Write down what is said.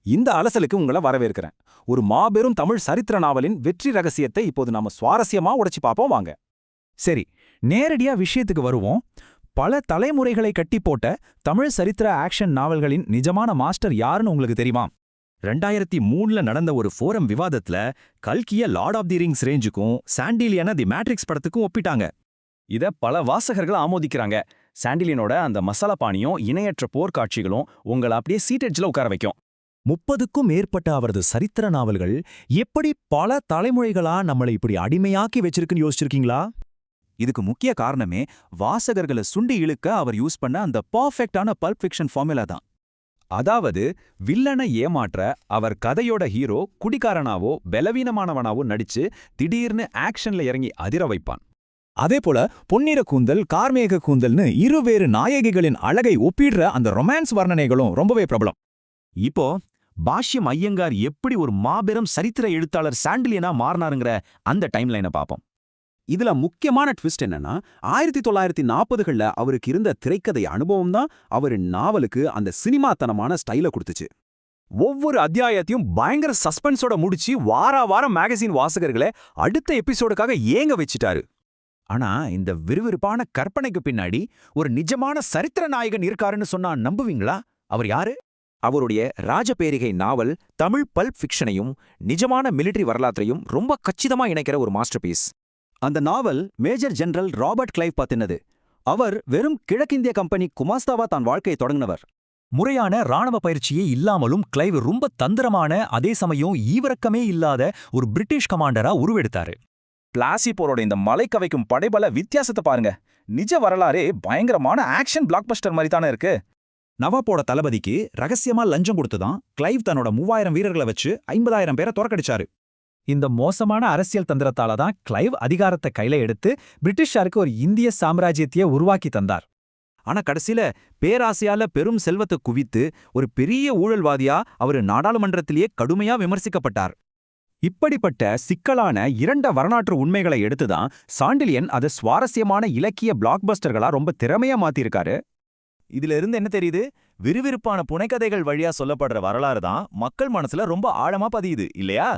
இந்த அலசலுக்கு உங்களை வரவேற்கிறேன். ஒரு மாபெரும் தமிழ் சரித்திர நாவலின் வெற்றி ரகசியத்தை இப்போது நாம சுவாரஸ்யமா உடைச்சு பார்ப்போம் வாங்க. சரி, நேரடியா விஷயத்துக்கு வருவோம். பல தலைமுறைகளை கட்டி போட்ட தமிழ் சரித்திர ஆக்ஷன் நாவல்களின் நிஜமான மாஸ்டர் யாருன்னு உங்களுக்கு தெரியுமா? 2003ல நடந்த ஒரு ஃபோரம் விவாதத்துல கல்கிய லார்ட் ஆஃப் தி ரிங்ஸ் ரேஞ்சுக்கும் சாண்டிலியன தி மேட்ரிக்ஸ் படத்துக்கும் ஒப்பிட்டாங்க. இத பல வாசகர்கள் ஆமோதிக்கிறாங்க. சாண்டிலியனோட அந்த மசாலா பாணியும் இணையற்ற போர்க்காட்சிகளும் உங்களை அப்படியே சீட்டெட்ஜ்ல உட்கார வைக்கும். 30க்கும் மேற்பட்ட அவரது சரித்திர நாவல்கள் எப்படி பல தலைமுறைகளா நம்மளை இப்படி அடிமையாக்கி வச்சிருக்குன்னு யோசிச்சிருக்கீங்களா? இதுக்கு முக்கிய காரணமே வாசகர்களை சுண்டி இழுக்க அவர் யூஸ் பண்ண அந்த பர்ஃபெக்டான பல்ப் ஃபிக்ஷன் ஃபார்முலா தான். அதாவது வில்லனை ஏமாற்ற அவர் கதையோட ஹீரோ குடிகாரனாவோ பலவீனமானவனாவோ நடிச்சு திடீர்னு ஆக்ஷன்ல இறங்கி அதிர வைப்பான். அதேபோல பொன்னிற கூந்தல், கார்மேக கூந்தல்னு இருவேறு நாயகிகளின் அழகை ஒப்பிடுற அந்த ரொமான்ஸ் வர்ணனைகளும் ரொம்பவே பிரபலம். இப்போ பாஷ்யம் ஐயங்கார் எப்படி ஒரு மாபெரும் சரித்திர எழுத்தாளர் சாண்டிலியனா மாறினாருங்கிற அந்த டைம்லைனை பார்ப்போம். இதுல முக்கியமான ட்விஸ்ட் என்னன்னா 1940களில் அவருக்கு இருந்த திரைக்கதை அனுபவம் தான் அவரு நாவலுக்கு அந்த சினிமாத்தனமான ஸ்டைல கொடுத்துச்சு. ஒவ்வொரு அத்தியாயத்தையும் பயங்கர சஸ்பென்ஸோட முடிச்சு வாரம் மேகசின் வாசகர்களை அடுத்த எபிசோடுக்காக ஏங்க வச்சிட்டாரு. ஆனா இந்த விறுவிறுப்பான கற்பனைக்கு பின்னாடி ஒரு நிஜமான சரித்திர நாயகன் இருக்காருன்னு சொன்னா நம்புவீங்களா? அவர் யாரு? அவருடைய ராஜபேரிகை நாவல் தமிழ் பல்ப் ஃபிக்ஷனையும் நிஜமான மிலிட்டரி வரலாற்றையும் ரொம்ப கச்சிதமா இணைக்கிற ஒரு மாஸ்டர் பீஸ். அந்த நாவல் மேஜர் ஜெனரல் ராபர்ட் கிளைவ் பத்தினது. அவர் வெறும் கிழக்கிந்திய கம்பெனி குமாஸ்தாவா தான் வாழ்க்கையை தொடங்கினவர். முறையான ராணுவ பயிற்சியே இல்லாமலும் கிளைவ் ரொம்ப தந்திரமான, அதே சமயம் ஈவரக்கமே இல்லாத ஒரு பிரிட்டிஷ் கமாண்டரா உருவெடுத்தாரு. பிளாசி போரோட இந்த மலை கவைக்கும் படைபல வித்தியாசத்தை பாருங்க. நிஜ வரலாறே பயங்கரமான ஆக்ஷன் பிளாக்பஸ்டர் மாதிரி தானே இருக்கு. நவாப்போட தளபதிக்கு ரகசியமா லஞ்சம் கொடுத்துதான் கிளைவ் தன்னோட 3000 வீரர்களை வச்சு 50,000 பேரை தோற்கடிச்சாரு. இந்த மோசமான அரசியல் தந்திரத்தால தான் கிளைவ் அதிகாரத்தை கையில எடுத்து பிரிட்டிஷாருக்கு ஒரு இந்திய சாம்ராஜ்யத்தையே உருவாக்கி தந்தார். ஆனா கடைசியில பேராசையால பெரும் செல்வத்தை குவித்து ஒரு பெரிய ஊழல்வாதியா அவரு நாடாளுமன்றத்திலேயே கடுமையா விமர்சிக்கப்பட்டார். இப்படிப்பட்ட சிக்கலான இரண்ட வரலாற்று உண்மைகளை எடுத்துதான் சாண்டிலியன் அதை சுவாரஸ்யமான இலக்கிய பிளாக்பஸ்டர்களா ரொம்ப திறமையா மாத்திருக்காரு. இதுல இருந்து என்ன தெரியுது? விறுவிறுப்பான புனைக்கதைகள் வழியா சொல்லப்படுற வரலாறு தான் மக்கள் மனசுல ரொம்ப ஆழமா பதியுது இல்லையா?